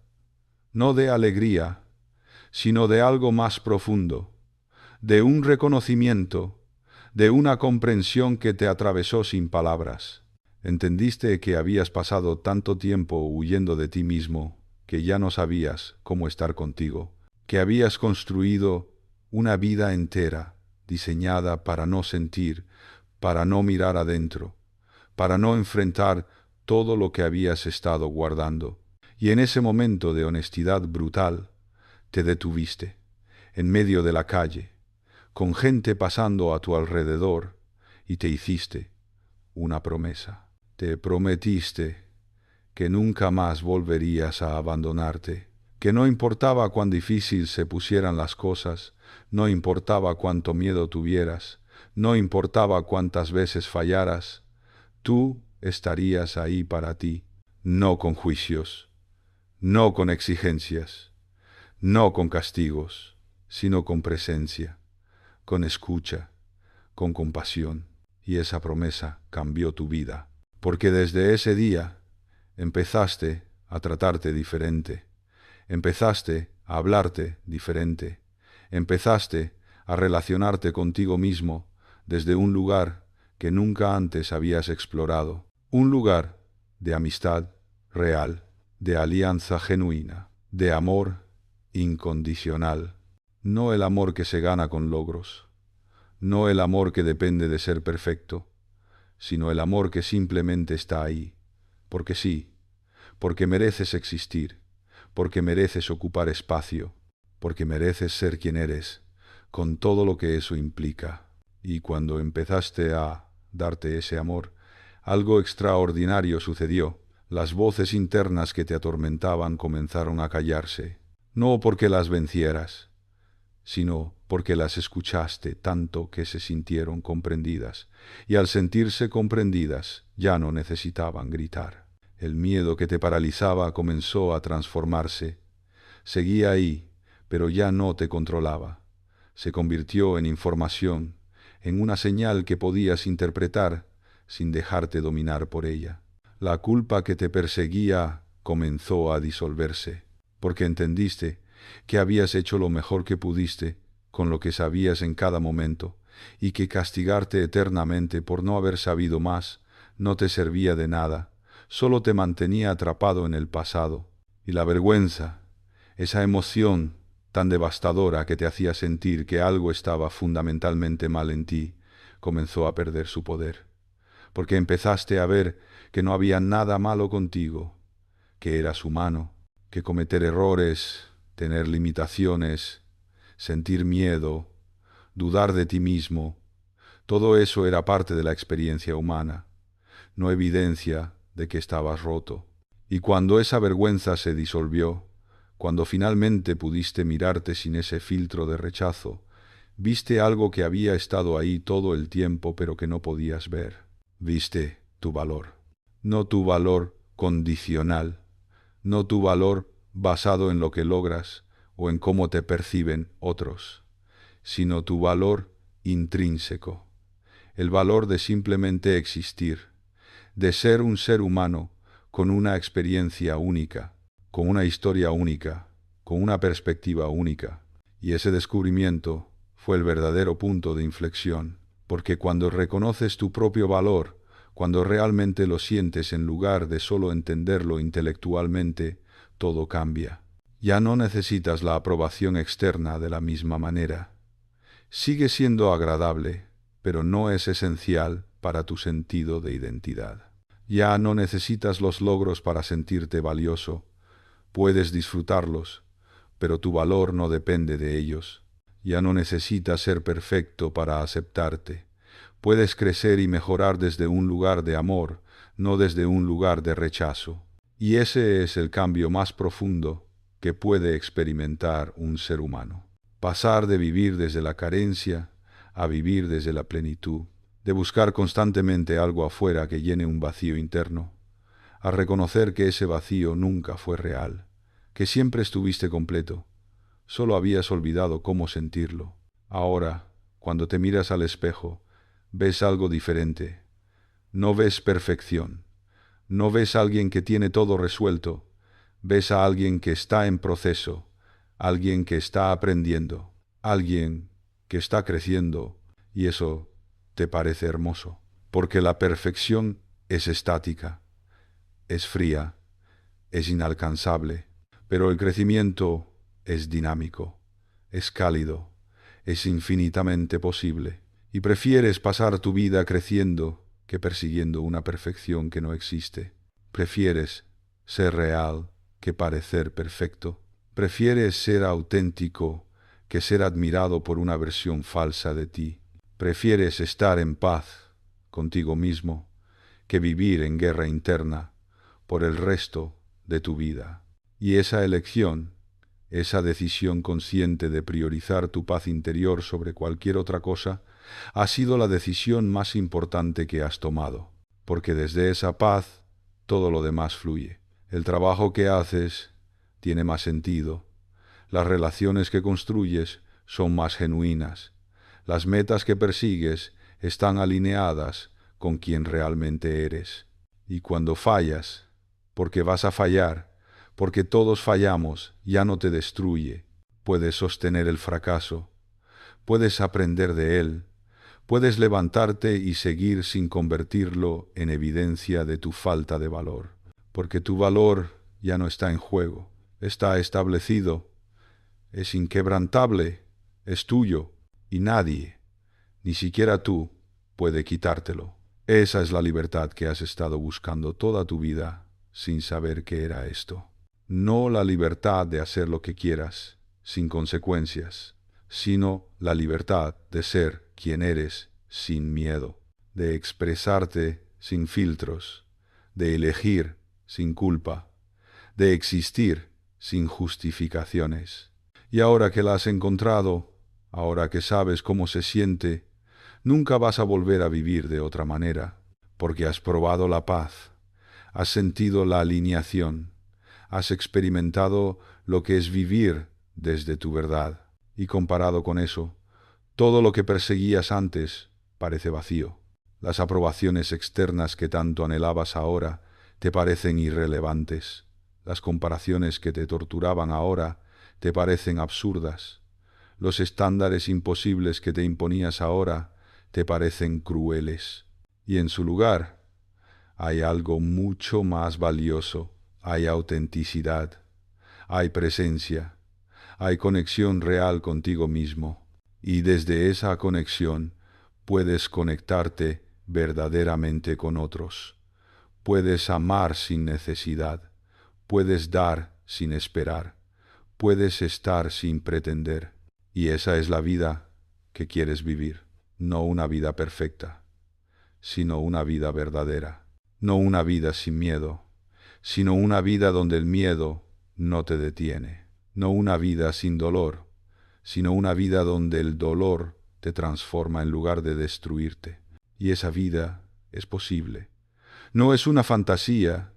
no de alegría, sino de algo más profundo, de un reconocimiento, de una comprensión que te atravesó sin palabras. Entendiste que habías pasado tanto tiempo huyendo de ti mismo que ya no sabías cómo estar contigo, que habías construido una vida entera diseñada para no sentir, para no mirar adentro, para no enfrentar todo lo que habías estado guardando. Y en ese momento de honestidad brutal, te detuviste, en medio de la calle, con gente pasando a tu alrededor, y te hiciste una promesa. Te prometiste que nunca más volverías a abandonarte, que no importaba cuán difícil se pusieran las cosas, no importaba cuánto miedo tuvieras, no importaba cuántas veces fallaras, tú estarías ahí para ti, no con juicios, no con exigencias, no con castigos, sino con presencia, con escucha, con compasión. Y esa promesa cambió tu vida, porque desde ese día empezaste a tratarte diferente, empezaste a hablarte diferente, empezaste a relacionarte contigo mismo desde un lugar que nunca antes habías explorado, un lugar de amistad real, de alianza genuina, de amor incondicional, no el amor que se gana con logros, no el amor que depende de ser perfecto, sino el amor que simplemente está ahí, porque sí, porque mereces existir, porque mereces ocupar espacio, porque mereces ser quien eres, con todo lo que eso implica. Y cuando empezaste a darte ese amor, algo extraordinario sucedió. Las voces internas que te atormentaban comenzaron a callarse, no porque las vencieras, sino porque las escuchaste tanto que se sintieron comprendidas, y al sentirse comprendidas ya no necesitaban gritar. El miedo que te paralizaba comenzó a transformarse. Seguía ahí, pero ya no te controlaba. Se convirtió en información, en una señal que podías interpretar sin dejarte dominar por ella. La culpa que te perseguía comenzó a disolverse, porque entendiste que habías hecho lo mejor que pudiste con lo que sabías en cada momento, y que castigarte eternamente por no haber sabido más no te servía de nada, solo te mantenía atrapado en el pasado. Y la vergüenza, esa emoción tan devastadora que te hacía sentir que algo estaba fundamentalmente mal en ti, comenzó a perder su poder, porque empezaste a ver que no había nada malo contigo, que eras humano, que cometer errores, tener limitaciones, sentir miedo, dudar de ti mismo, todo eso era parte de la experiencia humana, no evidencia de que estabas roto. Y cuando esa vergüenza se disolvió, cuando finalmente pudiste mirarte sin ese filtro de rechazo, viste algo que había estado ahí todo el tiempo pero que no podías ver. Viste tu valor. No tu valor condicional, no tu valor basado en lo que logras o en cómo te perciben otros, sino tu valor intrínseco, el valor de simplemente existir, de ser un ser humano con una experiencia única, con una historia única, con una perspectiva única. Y ese descubrimiento fue el verdadero punto de inflexión, porque cuando reconoces tu propio valor, cuando realmente lo sientes en lugar de solo entenderlo intelectualmente, todo cambia. Ya no necesitas la aprobación externa de la misma manera. Sigue siendo agradable, pero no es esencial para tu sentido de identidad. Ya no necesitas los logros para sentirte valioso. Puedes disfrutarlos, pero tu valor no depende de ellos. Ya no necesitas ser perfecto para aceptarte. Puedes crecer y mejorar desde un lugar de amor, no desde un lugar de rechazo. Y ese es el cambio más profundo que puede experimentar un ser humano. Pasar de vivir desde la carencia a vivir desde la plenitud, de buscar constantemente algo afuera que llene un vacío interno, a reconocer que ese vacío nunca fue real, que siempre estuviste completo, solo habías olvidado cómo sentirlo. Ahora, cuando te miras al espejo, ves algo diferente. No ves perfección, no ves a alguien que tiene todo resuelto, ves a alguien que está en proceso, alguien que está aprendiendo, alguien que está creciendo, y eso te parece hermoso, porque la perfección es estática, es fría, es inalcanzable, pero el crecimiento es dinámico, es cálido, es infinitamente posible, y prefieres pasar tu vida creciendo que persiguiendo una perfección que no existe. Prefieres ser real que parecer perfecto. Prefieres ser auténtico que ser admirado por una versión falsa de ti. Prefieres estar en paz contigo mismo que vivir en guerra interna por el resto de tu vida. Y esa elección, esa decisión consciente de priorizar tu paz interior sobre cualquier otra cosa, ha sido la decisión más importante que has tomado. porque desde esa paz todo lo demás fluye. El trabajo que haces tiene más sentido. Las relaciones que construyes son más genuinas. Las metas que persigues están alineadas con quien realmente eres. Y cuando fallas, porque vas a fallar, porque todos fallamos, ya no te destruye. Puedes sostener el fracaso, puedes aprender de él, puedes levantarte y seguir sin convertirlo en evidencia de tu falta de valor, porque tu valor ya no está en juego, está establecido, es inquebrantable, es tuyo, y nadie, ni siquiera tú, puede quitártelo. Esa es la libertad que has estado buscando toda tu vida sin saber qué era esto. No la libertad de hacer lo que quieras, sin consecuencias, sino la libertad de ser quien eres sin miedo, de expresarte sin filtros, de elegir sin culpa, de existir sin justificaciones. Y ahora que la has encontrado, ahora que sabes cómo se siente, nunca vas a volver a vivir de otra manera, porque has probado la paz, has sentido la alineación, has experimentado lo que es vivir desde tu verdad, y comparado con eso, todo lo que perseguías antes parece vacío. Las aprobaciones externas que tanto anhelabas ahora te parecen irrelevantes. Las comparaciones que te torturaban ahora te parecen absurdas. Los estándares imposibles que te imponías ahora te parecen crueles. Y en su lugar hay algo mucho más valioso. Hay autenticidad, hay presencia, hay conexión real contigo mismo. Y desde esa conexión puedes conectarte verdaderamente con otros. Puedes amar sin necesidad, puedes dar sin esperar, puedes estar sin pretender. Y esa es la vida que quieres vivir, no una vida perfecta, sino una vida verdadera, no una vida sin miedo, sino una vida donde el miedo no te detiene, no una vida sin dolor, sino una vida donde el dolor te transforma en lugar de destruirte. Y esa vida es posible. No es una fantasía,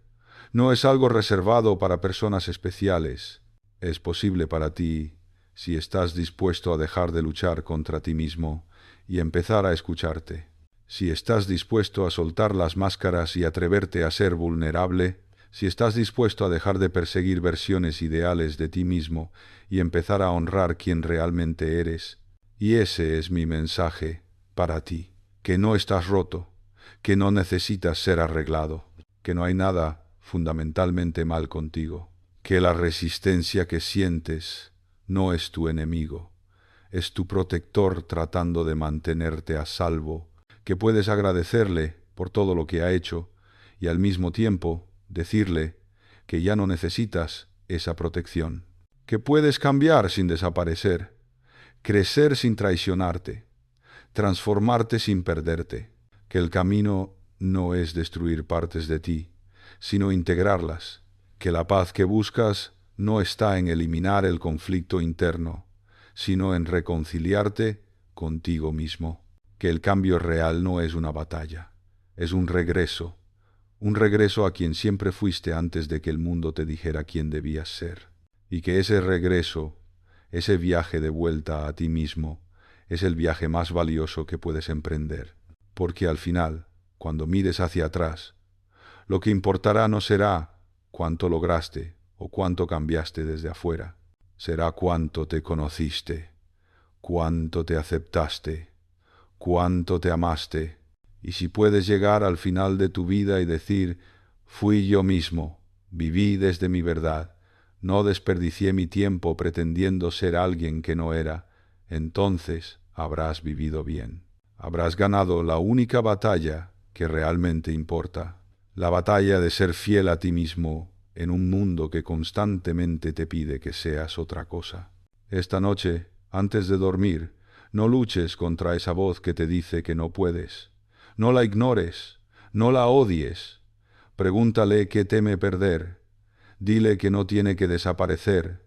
no es algo reservado para personas especiales. Es posible para ti si estás dispuesto a dejar de luchar contra ti mismo y empezar a escucharte. Si estás dispuesto a soltar las máscaras y atreverte a ser vulnerable, si estás dispuesto a dejar de perseguir versiones ideales de ti mismo y empezar a honrar quien realmente eres. Y ese es mi mensaje para ti, que no estás roto, que no necesitas ser arreglado, que no hay nada fundamentalmente mal contigo, que la resistencia que sientes no es tu enemigo, es tu protector tratando de mantenerte a salvo, que puedes agradecerle por todo lo que ha hecho y al mismo tiempo decirle que ya no necesitas esa protección, que puedes cambiar sin desaparecer, crecer sin traicionarte, transformarte sin perderte, que el camino no es destruir partes de ti, sino integrarlas, que la paz que buscas no está en eliminar el conflicto interno, sino en reconciliarte contigo mismo, que el cambio real no es una batalla, es un regreso a quien siempre fuiste antes de que el mundo te dijera quién debías ser, y que ese regreso, ese viaje de vuelta a ti mismo, es el viaje más valioso que puedes emprender, porque al final, cuando mires hacia atrás, lo que importará no será cuánto lograste o cuánto cambiaste desde afuera, será cuánto te conociste, cuánto te aceptaste, cuánto te amaste, y si puedes llegar al final de tu vida y decir, fui yo mismo, viví desde mi verdad, no desperdicié mi tiempo pretendiendo ser alguien que no era, entonces habrás vivido bien. Habrás ganado la única batalla que realmente importa, la batalla de ser fiel a ti mismo en un mundo que constantemente te pide que seas otra cosa. Esta noche, antes de dormir, no luches contra esa voz que te dice que no puedes. No la ignores, no la odies. Pregúntale qué teme perder. Dile que no tiene que desaparecer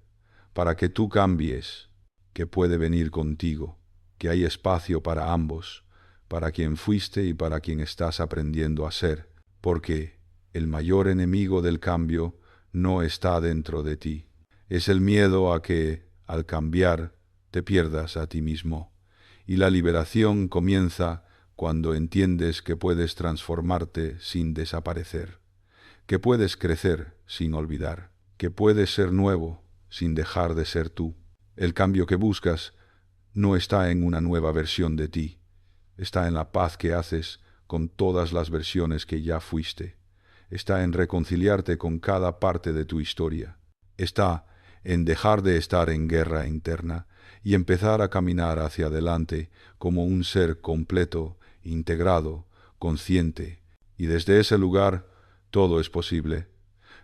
para que tú cambies, que puede venir contigo, que hay espacio para ambos, para quien fuiste y para quien estás aprendiendo a ser, porque el mayor enemigo del cambio no está dentro de ti. Es el miedo a que, al cambiar, te pierdas a ti mismo. Y la liberación comienza cuando entiendes que puedes transformarte sin desaparecer, que puedes crecer sin olvidar, que puedes ser nuevo sin dejar de ser tú. El cambio que buscas no está en una nueva versión de ti, está en la paz que haces con todas las versiones que ya fuiste, está en reconciliarte con cada parte de tu historia, está en dejar de estar en guerra interna y empezar a caminar hacia adelante como un ser completo, integrado, consciente, y desde ese lugar todo es posible,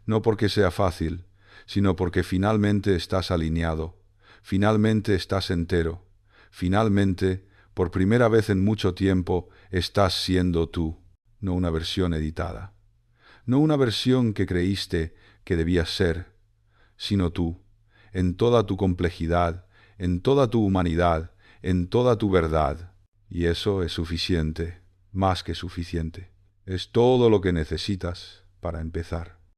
no porque sea fácil, sino porque finalmente estás alineado, finalmente estás entero, finalmente, por primera vez en mucho tiempo, estás siendo tú, no una versión editada, no una versión que creíste que debías ser, sino tú, en toda tu complejidad, en toda tu humanidad, en toda tu verdad. Y eso es suficiente, más que suficiente. Es todo lo que necesitas para empezar.